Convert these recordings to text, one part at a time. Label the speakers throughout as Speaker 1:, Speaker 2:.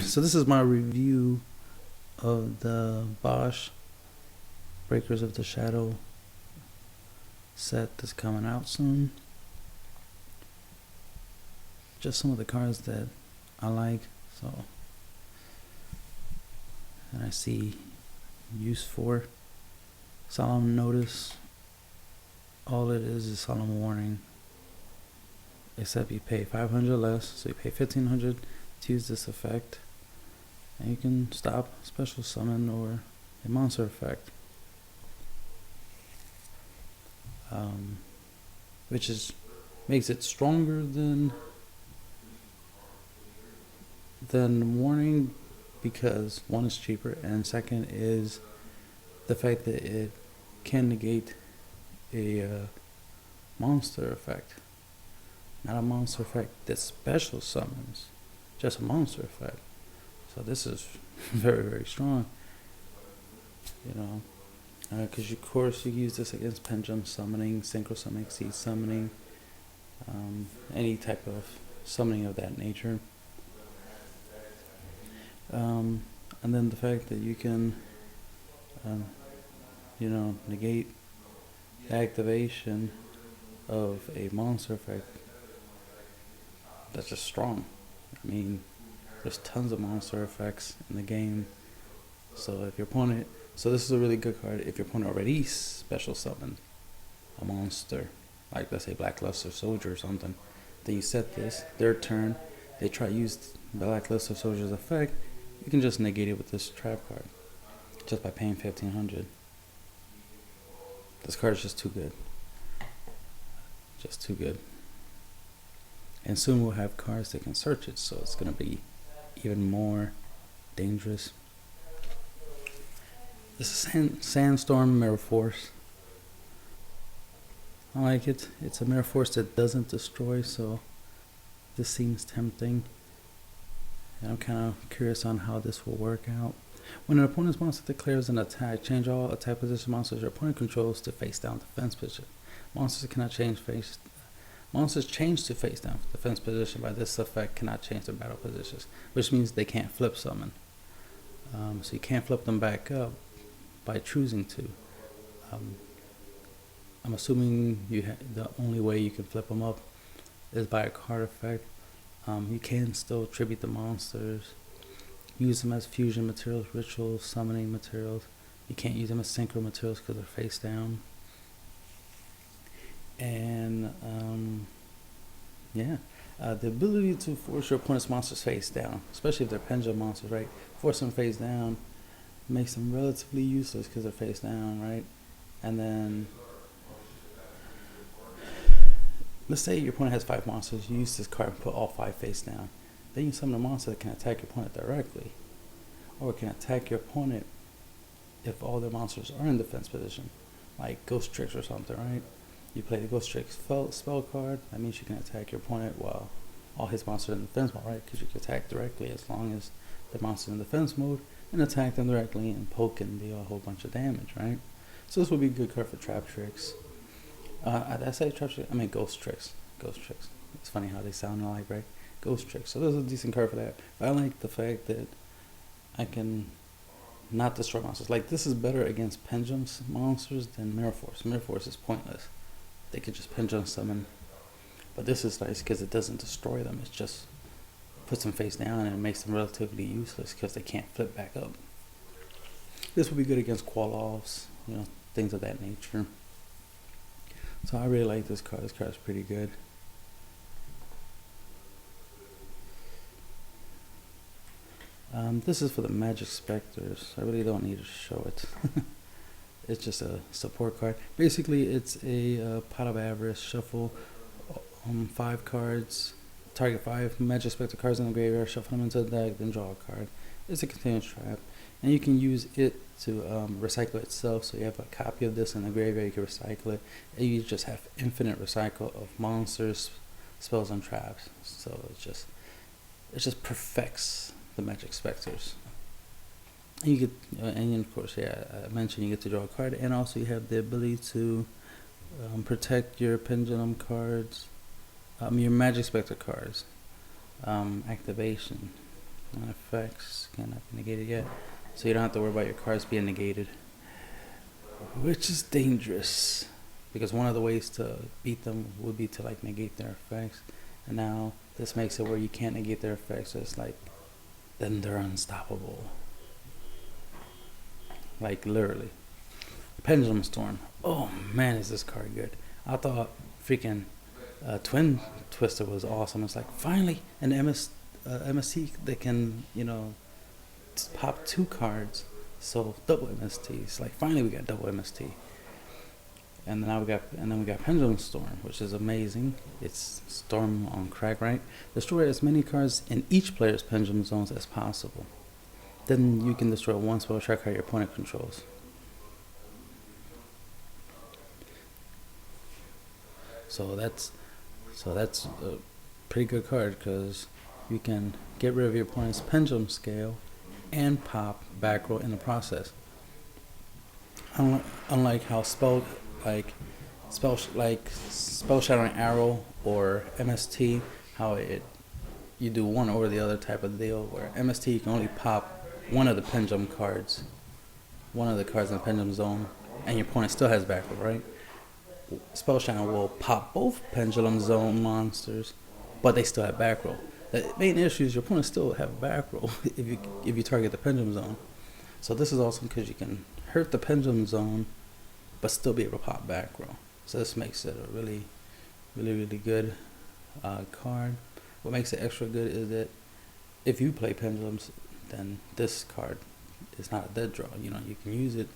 Speaker 1: So this is my review of the BOSH Breakers of the Shadow set that's coming out soon. Just some of the cards that I like, and I see use for. Solemn Notice. All it is solemn warning. Except you pay 500 less, so you pay 1500 to use this effect, and you can stop special summon or a monster effect, which makes it stronger than warning, because one is cheaper, and second is the fact that it can negate a monster effect. Not a monster effect that special summons, just a monster effect. So this is very, very strong, because of course you use this against pendulum summoning, synchro summoning, seed summoning, any type of summoning of that nature. And then the fact that you can, negate the activation of a monster effect. That's just strong. I mean, there's tons of monster effects in the game. So if your opponent, this is a really good card. If your opponent already special summoned a monster, like let's say Blackluster Soldier or something, then you set this, their turn, they try to use the Blackluster Soldier's effect, you can just negate it with this trap card, just by paying 1500. This card is just too good. Just too good. And soon we'll have cards that can search it, so it's going to be even more dangerous. This is Sandstorm Mirror Force. I like it. It's a mirror force that doesn't destroy, so this seems tempting. And I'm kind of curious on how this will work out. When an opponent's monster declares an attack, change all attack position monsters your opponent controls to face down defense position. Monsters change to face down defense position by this effect cannot change their battle positions, which means they can't flip summon. So you can't flip them back up by choosing to. I'm assuming the only way you can flip them up is by a card effect. You can still tribute the monsters, use them as fusion materials, rituals, summoning materials. You can't use them as synchro materials because they're face down. And the ability to force your opponent's monsters face down, especially if they're pendulum monsters, right? Force them face down makes them relatively useless because they're face down, right? And then let's say your opponent has 5 monsters. You use this card and put all 5 face down. Then you summon a monster that can attack your opponent directly, or it can attack your opponent if all their monsters are in defense position, like Ghost Tricks or something, right? You play the Ghost Tricks spell card. That means you can attack your opponent while all his monsters are in defense mode, right? Because you can attack directly as long as the monster's in defense mode, and attack them directly and poke and deal a whole bunch of damage, right? So this would be a good card for trap tricks. I say trap tricks? I mean Ghost Tricks. Ghost Tricks. It's funny how they sound alike, right? Ghost Tricks. So this is a decent card for that. But I like the fact that I can not destroy monsters. Like, this is better against pendulum monsters than Mirror Force. Mirror Force is pointless. They could just pendulum summon. But this is nice because it doesn't destroy them. It just puts them face down and it makes them relatively useless because they can't flip back up. This would be good against Qual-Offs, things of that nature. So I really like this card. This card is pretty good. This is for the Magic Specters. I really don't need to show it. It's just a support card. Basically, it's a pot of avarice shuffle 5 cards, target 5 Magic Spectre cards in the graveyard, shuffle them into the deck, then draw a card. It's a continuous trap, and you can use it to recycle itself. So you have a copy of this in the graveyard, you can recycle it, and you just have infinite recycle of monsters, spells, and traps. So it just perfects the Magic Specters. And you get, and of course, I mentioned you get to draw a card, and also you have the ability to protect your pendulum cards, your Magic Spectre cards, activation, effects cannot be negated yet, so you don't have to worry about your cards being negated, which is dangerous, because one of the ways to beat them would be to like negate their effects, and now this makes it where you can't negate their effects. So it's like, then they're unstoppable, like literally. Pendulum Storm. Oh man, is this card good? I thought freaking Twin Twister was awesome. It's like finally an MST that can, you know, pop 2 cards, so double MSTs. Like finally we got double MST. And then we got Pendulum Storm, which is amazing. It's Storm on crack, right? Destroy as many cards in each player's pendulum zones as possible. Then you can destroy 1 spell track card your opponent controls. So that's a pretty good card, because you can get rid of your opponent's pendulum scale and pop back row in the process. Unlike how Spell Shattering Arrow or MST, how you do one or the other type of deal, where MST you can only pop one of the pendulum cards, one of the cards in the pendulum zone, and your opponent still has back row, right? Spell Shattering will pop both pendulum zone monsters, but they still have back row. The main issue is your opponent still have back row if you target the pendulum zone. So this is awesome because you can hurt the pendulum zone, but still be able to pop back row. So this makes it a really good card. What makes it extra good is that if you play pendulums, then this card is not a dead draw. You know, you can use it,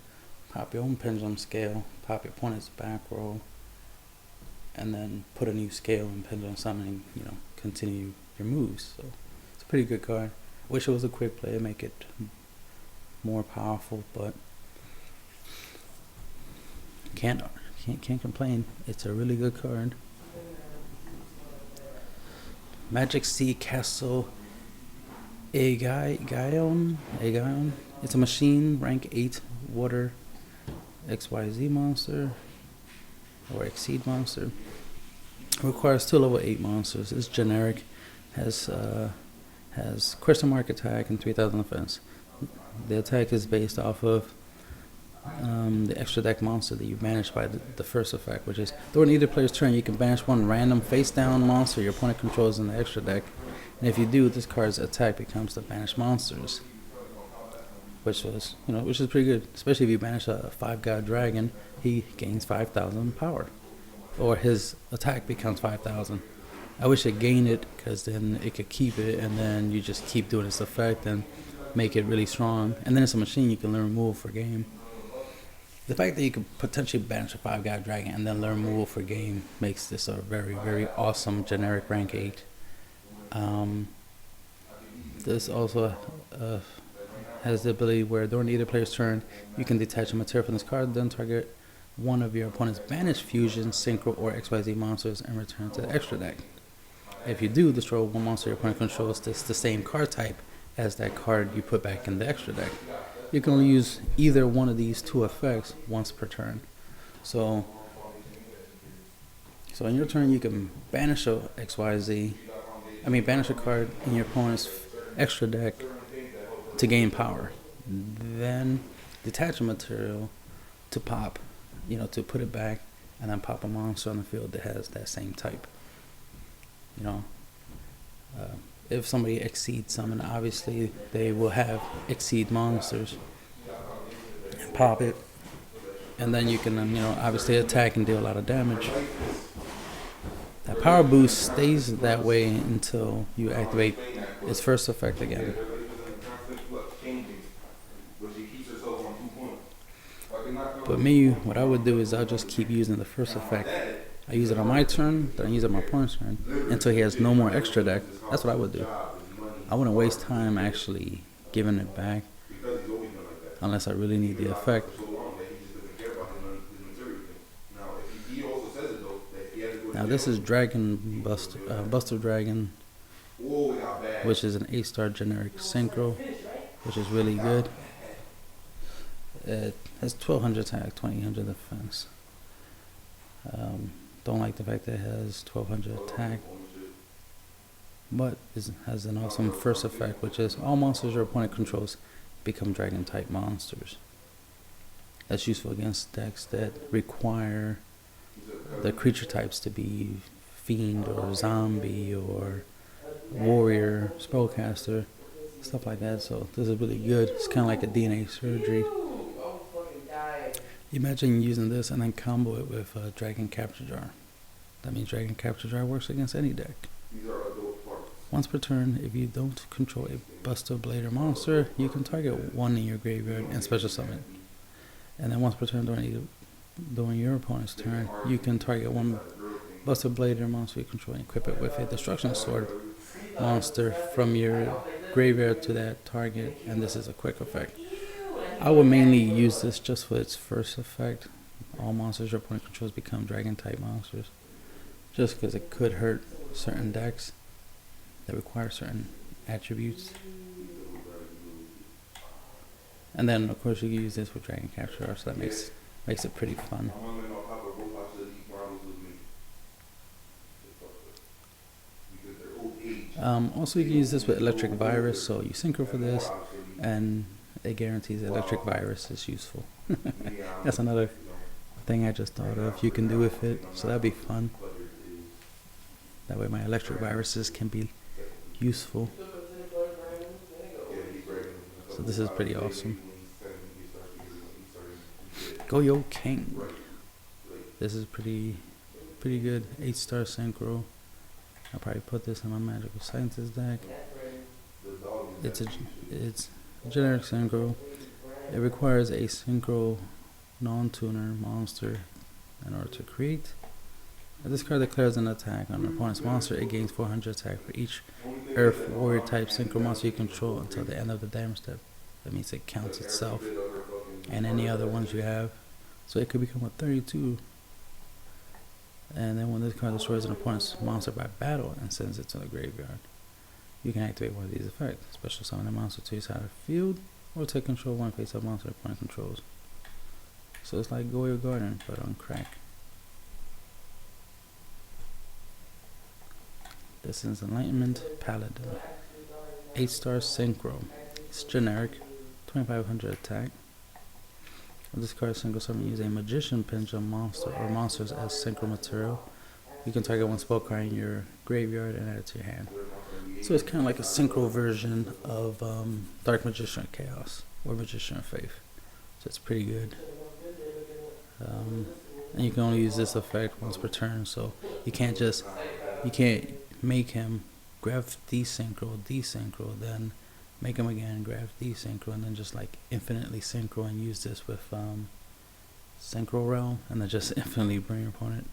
Speaker 1: pop your own pendulum scale, pop your opponent's back row, and then put a new scale in pendulum summoning, you know, continue your moves. So it's a pretty good card. Wish it was a quick play to make it more powerful, but can't complain. It's a really good card. Magic Sea Castle Aegon. It's a machine, rank 8 water XYZ monster or Exceed monster. Requires 2 level 8 monsters. It's generic. Has question mark attack and 3000 defense. The attack is based off of the extra deck monster that you banish by the first effect, which is during either player's turn you can banish 1 random face down monster your opponent controls in the extra deck, and if you do, this card's attack becomes the banished monsters, which is pretty good, especially if you banish a 5-god dragon. He gains 5,000 power, or his attack becomes 5,000. I wish it gained it, because then it could keep it, and then you just keep doing its effect and make it really strong. And then it's a machine you can learn move for game. The fact that you could potentially banish a 5-god dragon and then learn move for game makes this a very awesome generic rank 8. This also has the ability where during either player's turn you can detach a material from this card, then target one of your opponent's banished fusion, synchro, or XYZ monsters and return to the extra deck. If you do, destroy 1 monster your opponent controls that's the same card type as that card you put back in the extra deck. You can only use either one of these 2 effects once per turn. So in your turn you can banish a banish a card in your opponent's extra deck to gain power. Then detach a material to pop, to put it back, and then pop a monster on the field that has that same type. If somebody exceeds summon, obviously they will have exceed monsters, and pop it, and then you can obviously attack and deal a lot of damage. That power boost stays that way until you activate its first effect again. But me, what I would do is I'll just keep using the first effect. I use it on my turn, then I use it on my opponent's turn until he has no more extra deck. That's what I would do. I wouldn't waste time actually giving it back unless I really need the effect. Now this is Dragon Buster Dragon, which is an 8-star generic synchro, which is really good. It has 1200 attack, 2000 defense. Don't like the fact that it has 1200 attack. but has an awesome first effect, which is all monsters your opponent controls become dragon type monsters. That's useful against decks that require the creature types to be fiend or zombie or warrior, spellcaster, stuff like that. So this is really good. It's kind of like a DNA surgery. Imagine using this and then combo it with Dragon Capture Jar. That means Dragon Capture Jar works against any deck. Once per turn, if you don't control a Buster Blader monster, you can target one in your graveyard and special summon. And then once per turn during your opponent's turn, you can target one Buster Blader monster you control and equip it with a Destruction Sword monster from your graveyard to that target, and this is a quick effect. I would mainly use this just for its first effect. All monsters your opponent controls become dragon type monsters, just because it could hurt certain decks that require certain attributes. And then of course you can use this with Dragon Capture, so that makes it pretty fun. Also you can use this with Electric Virus, so you synchro for this and it guarantees Electric Virus is useful. That's another thing I just thought of you can do with it, so that'd be fun. That way my Electric Viruses can be useful. So this is pretty awesome. YUGIOH King. This is pretty good. 8-star synchro. I'll probably put this in my Magical Scientist deck. It's a generic synchro. It requires a synchro non-tuner monster in order to create. If this card declares an attack on an opponent's monster, it gains 400 attack for each Earth Warrior type synchro monster you control until the end of the damage step. That means it counts itself and any other ones you have. So it could become a 32. And then when this card destroys an opponent's monster by battle and sends it to the graveyard, you can activate one of these effects. Special summon a monster to your side of the field, or take control of one face-up monster opponent controls. So it's like YUGIOH Garden, but on crack. This is Enlightenment Paladin. 8-star synchro. It's generic, 2500 attack. If this card single summon, use a Magician Pendulum monster or monsters as synchro material. You can target one spell card in your graveyard and add it to your hand. So it's kind of like a synchro version of Dark Magician of Chaos or Magician of Faith. So it's pretty good. And you can only use this effect once per turn, so you can't make him grab desynchro, then make him again, grab desynchro, and then just like infinitely synchro and use this with Synchro Realm, and then just infinitely bring your opponent.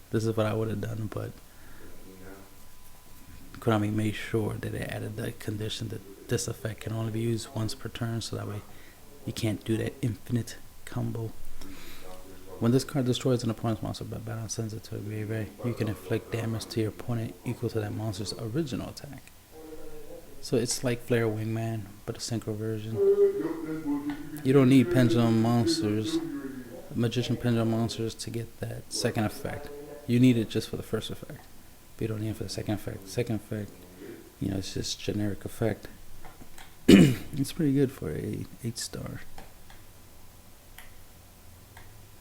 Speaker 1: This is what I would have done, but Konami made sure that they added the condition that this effect can only be used once per turn, so that way you can't do that infinite combo. When this card destroys an opponent's monster by battle and sends it to a graveyard, you can inflict damage to your opponent equal to that monster's original attack. So it's like Flare Wingman, but a synchro version. You don't need Pendulum monsters, Magician Pendulum monsters, to get that second effect. You need it just for the first effect, but you don't need it for the second effect. The second effect, you know, it's just generic effect. It's pretty good for a 8-star.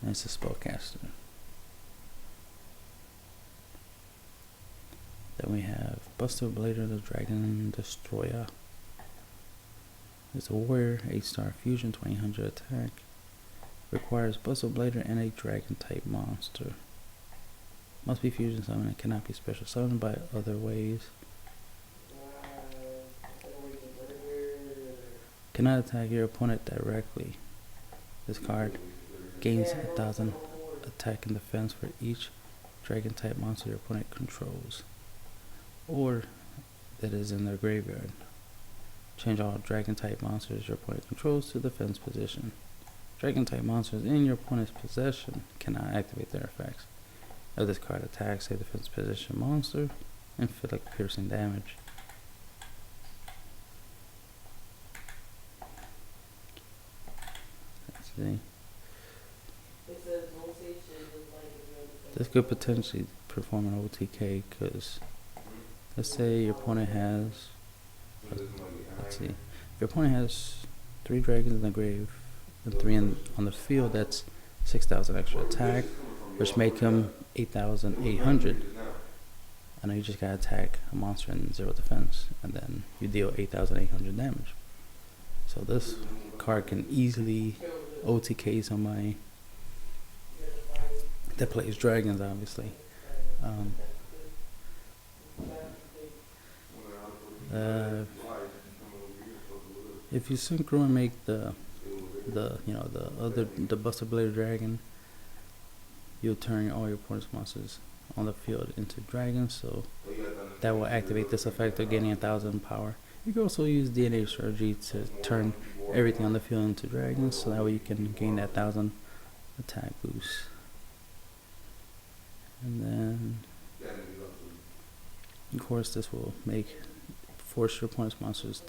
Speaker 1: And it's a spellcaster. Then we have Buster Blader, the Dragon Destroyer. It's a warrior, 8-star fusion, 2000 attack. Requires Buster Blader and a dragon type monster. Must be fusion summoned and cannot be special summoned by other ways. Cannot attack your opponent directly. This card gains 1000 attack and defense for each dragon type monster your opponent controls, or that is in their graveyard. Change all dragon type monsters your opponent controls to defense position. Dragon type monsters in your opponent's possession cannot activate their effects. If this card attacks a defense position monster, inflict piercing damage. Let's see. This could potentially perform an OTK because let's say your opponent has, let's see, if your opponent has 3 dragons in the grave and 3 on the field, that's 6,000 extra attack, which make him 8,800. And then you just gotta attack a monster in 0 defense, and then you deal 8,800 damage. So this card can easily OTK somebody that plays dragons, obviously. If you synchro and make the Buster Blade Dragon, you'll turn all your opponent's monsters on the field into dragons, so that will activate this effect of getting 1,000 power. You can also use DNA strategy to turn everything on the field into dragons, so that way you can gain that 1,000 attack boost. And then, of course, this will force your opponent's monsters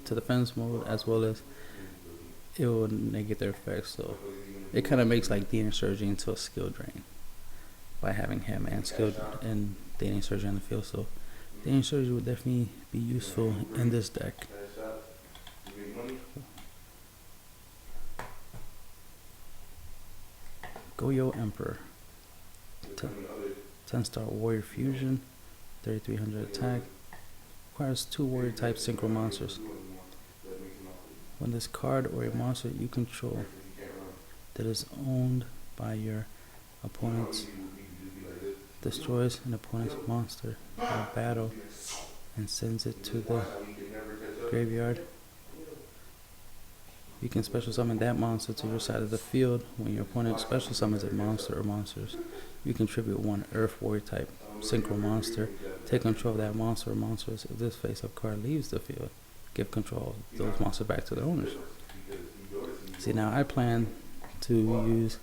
Speaker 1: to defense mode, as well as it will negate their effects. So it kind of makes like DNA strategy into a skill drain by having him and DNA strategy on the field. So DNA strategy would definitely be useful in this deck. YUGIOH Emperor, 10-star warrior fusion, 3,300 attack, requires 2 warrior type synchro monsters. When this card or a monster you control that is owned by your opponent destroys an opponent's monster in a battle and sends it to the graveyard, you can special summon that monster to your side of the field. When your opponent special summons a monster or monsters, you contribute 1 Earth Warrior type synchro monster. Take control of that monster or monsters. If this face-up card leaves the field, give control of those monsters back to their owners. See, now I plan to use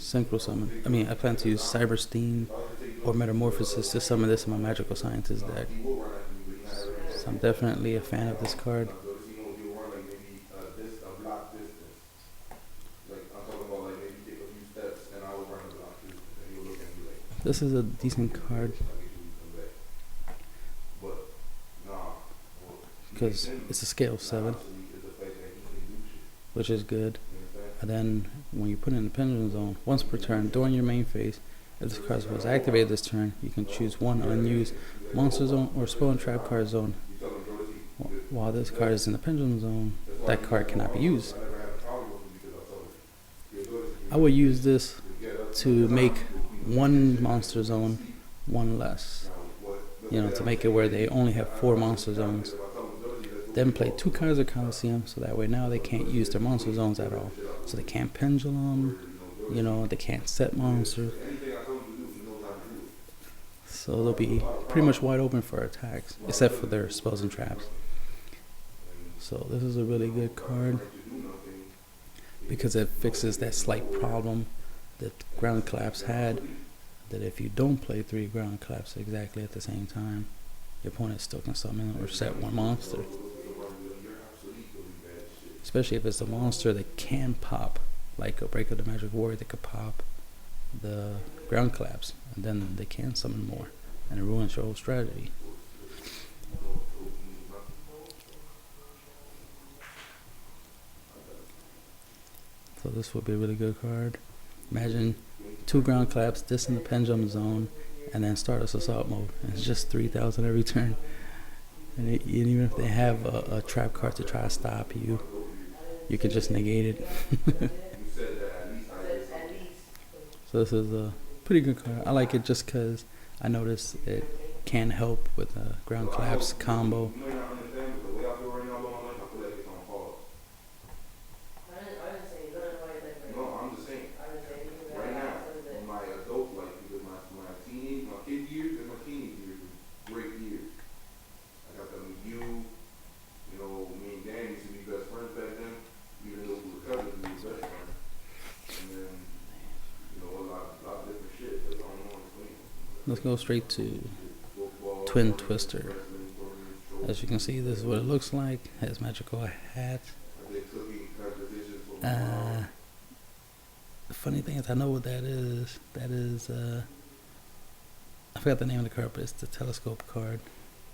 Speaker 1: synchro summon. I plan to use Cyberstein or Metamorphosis to summon this in my Magical Scientist deck. So I'm definitely a fan of this card. This is a decent card because it's a scale 7, which is good. And then when you put it in the Pendulum Zone, once per turn during your main phase, if this card was activated this turn, you can choose 1 unused monster zone or spell and trap card zone. While this card is in the Pendulum Zone, that card cannot be used. I will use this to make 1 monster zone 1 less, to make it where they only have 4 monster zones. Then play 2 cards of Coliseum, so that way now they can't use their monster zones at all. So they can't pendulum, they can't set monsters. So they'll be pretty much wide open for attacks, except for their spells and traps. So this is a really good card because it fixes that slight problem that Ground Collapse had, that if you don't play 3 Ground Collapse exactly at the same time, your opponent still can summon or set 1 monster. Especially if it's a monster that can pop, like a Break of the Magic Warrior that could pop the Ground Collapse, and then they can summon more, and it ruins your whole strategy. So this would be a really good card. Imagine 2 Ground Collapse, this in the Pendulum Zone, and then Stardust Assault mode. And it's just 3,000 every turn. And even if they have a trap card to try to stop you, you can just negate it. So this is a pretty good card. I like it just because I noticed it can help with a Ground Collapse combo. Let's go straight to Twin Twister. As you can see, this is what it looks like. It has magical hat. The funny thing is, I know what that is. That is a I forgot the name of the card, but it's the telescope card.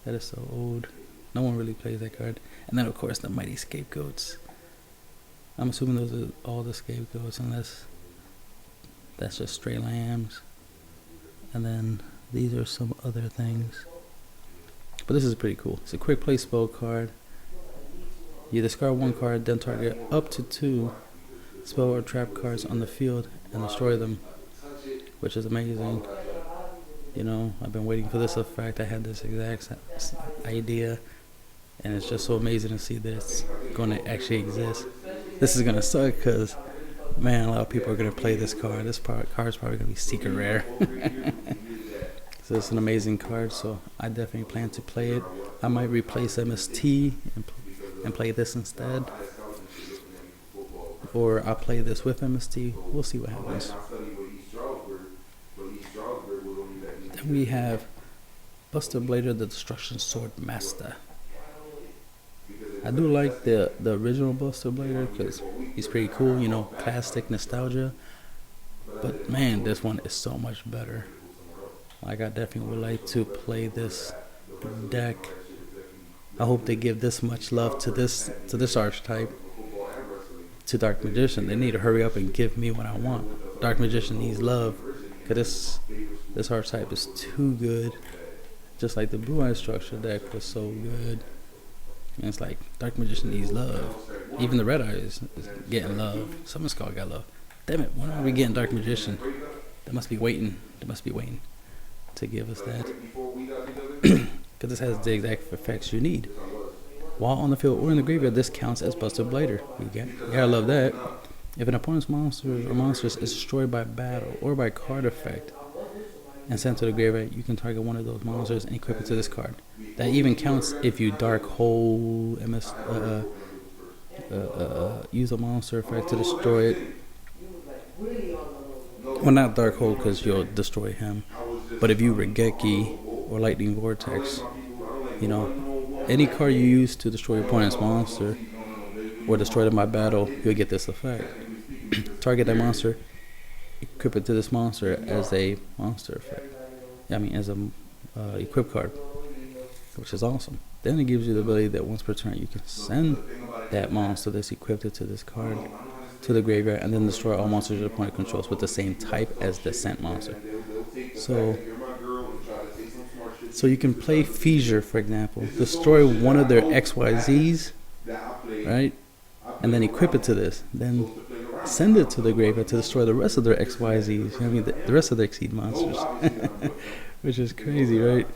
Speaker 1: That is so old. No one really plays that card. And then of course the mighty scapegoats. I'm assuming those are all the scapegoats, unless that's just stray lambs. And then these are some other things. But this is pretty cool. It's a quick play spell card. You discard one card, then target up to 2 spell or trap cards on the field and destroy them, which is amazing. You know, I've been waiting for this effect. I had this exact idea, and it's just so amazing to see that it's going to actually exist. This is going to suck because, man, a lot of people are going to play this card. This card is probably going to be secret rare. So it's an amazing card, so I definitely plan to play it. I might replace MST and play this instead. Or I'll play this with MST. We'll see what happens. Then we have Buster Blader, the Destruction Sword Master. I do like the original Buster Blader because he's pretty cool, you know, classic nostalgia. But man, this one is so much better. Like, I definitely would like to play this deck. I hope they give this much love to this archetype, to Dark Magician. They need to hurry up and give me what I want. Dark Magician needs love, because this archetype is too good. Just like the Blue Eye Structure deck was so good. And it's like, Dark Magician needs love. Even the Red Eye is getting love. Summon Skull got love. Damn it, when are we getting Dark Magician? They must be waiting. They must be waiting to give us that. Because this has the exact effects you need. While on the field or in the graveyard, this counts as Buster Blader. You gotta love that. If an opponent's monsters is destroyed by battle or by card effect and sent to the graveyard, you can target one of those monsters and equip it to this card. That even counts if you Dark Hole, use a monster effect to destroy it. Well, not Dark Hole because you'll destroy him. But if you Regeki or Lightning Vortex, you know, any card you use to destroy your opponent's monster or destroy them by battle, you'll get this effect. Target that monster, equip it to this monster as a monster effect. I mean, as a equip card, which is awesome. Then it gives you the ability that once per turn you can send that monster that's equipped to this card to the graveyard and then destroy all monsters your opponent controls with the same type as the sent monster. So you can play Feisure, for example, destroy one of their XYZs, right? And then equip it to this. Then send it to the graveyard to destroy the rest of their XYZs. You know what I mean? The rest of their Exceed monsters. Which is crazy, right?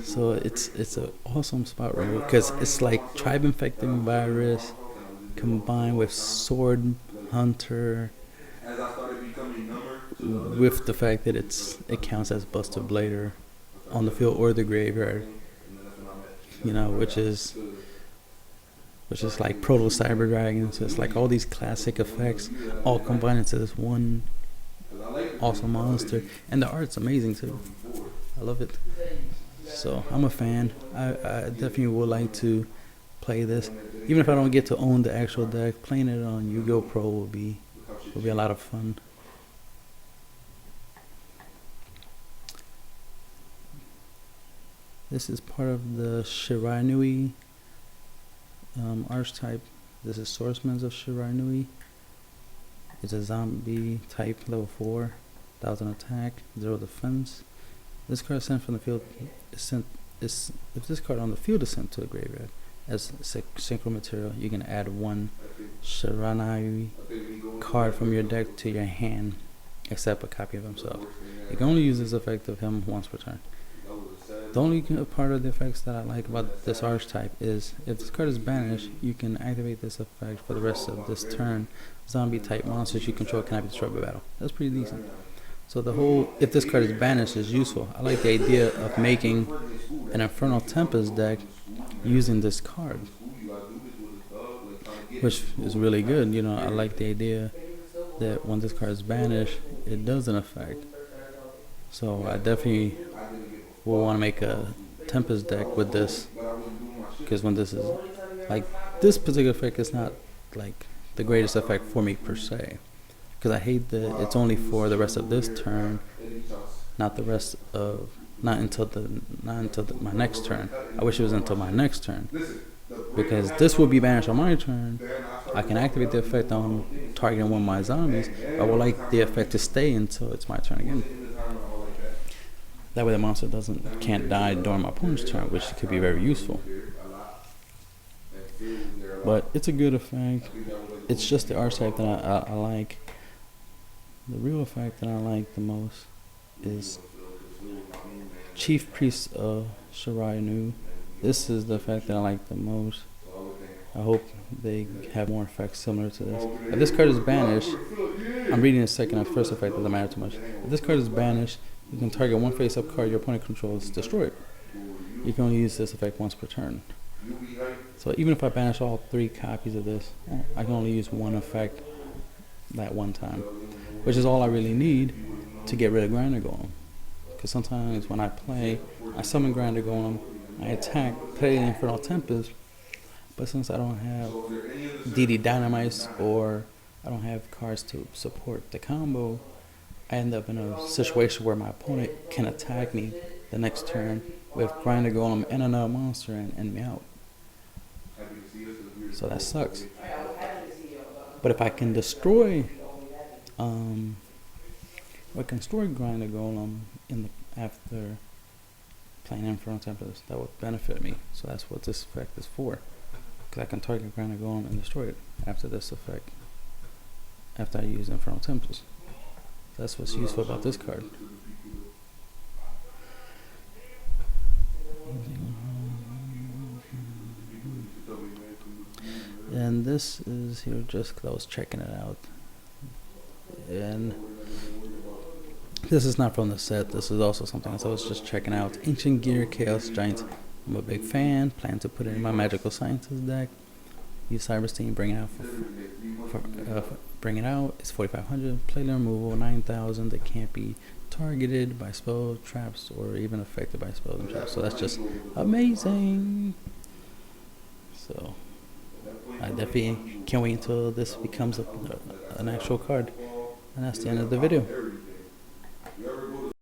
Speaker 1: So it's an awesome spot right here because it's like Tribe Infecting Virus combined with Sword Hunter, with the fact that it counts as Buster Blader on the field or the graveyard, you know, which is like Proto Cyber Dragon. So it's like all these classic effects all combined into this one awesome monster, and the art's amazing too. I love it. So I'm a fan. I definitely would like to play this, even if I don't get to own the actual deck. Playing it on Yu-Gi-Oh! Pro will be a lot of fun. This is part of the Shirai archetype. This is Swordsman of Shirai. It's a zombie type, level 4, 1000 attack, 0 defense. This card sent from the field if this card on the field is sent to a graveyard as synchro material, you can add one Shirai card from your deck to your hand, except a copy of himself. You can only use this effect of him once per turn. The only part of the effects that I like about this archetype is if this card is banished, you can activate this effect for the rest of this turn. Zombie type monsters you control cannot be destroyed by battle. That's pretty decent. So the whole, if this card is banished, is useful. I like the idea of making an Infernal Tempest deck using this card, which is really good. You know, I like the idea that when this card is banished, it does an effect. So I definitely will want to make a Tempest deck with this, because when this is like, this particular effect is not like the greatest effect for me per se, because I hate that it's only for the rest of this turn not the rest of, not until my next turn. I wish it was until my next turn, because this will be banished on my turn. I can activate the effect on targeting one of my zombies. I would like the effect to stay until it's my turn again. That way the monster can't die during my opponent's turn, which could be very useful. But it's a good effect. It's just the archetype that I like. The real effect that I like the most is Chief Priest of Shirayanu. This is the effect that I like the most. I hope they have more effects similar to this. If this card is banished, I'm reading the second and first effect, doesn't matter too much. If this card is banished, you can target one face-up card your opponent controls, destroy it. You can only use this effect once per turn. So even if I banish all 3 copies of this, I can only use one effect that one time, which is all I really need to get rid of Grinder Golem. Because sometimes when I play, I summon Grinder Golem, I attack, play Infernal Tempest, but since I don't have DD Dynamites or I don't have cards to support the combo, I end up in a situation where my opponent can attack me the next turn with Grinder Golem and another monster and end me out. So that sucks. But if I can destroy Grinder Golem after playing Infernal Tempest, that would benefit me. So that's what this effect is for. Because I can target Grinder Golem and destroy it after this effect, after I use Infernal Tempest. That's what's useful about this card. And this is here just because I was checking it out. And this is not from the set. This is also something else I was just checking out. Ancient Gear Chaos Giants. I'm a big fan. Plan to put it in my Magical Scientist deck. Use Cybersteam. Bring it out. Bring it out. It's 4,500. Planar removal 9,000. That can't be targeted by spells, traps, or even affected by spells and traps. So that's just amazing. So I definitely can't wait until this becomes an actual card. And that's the end of the video.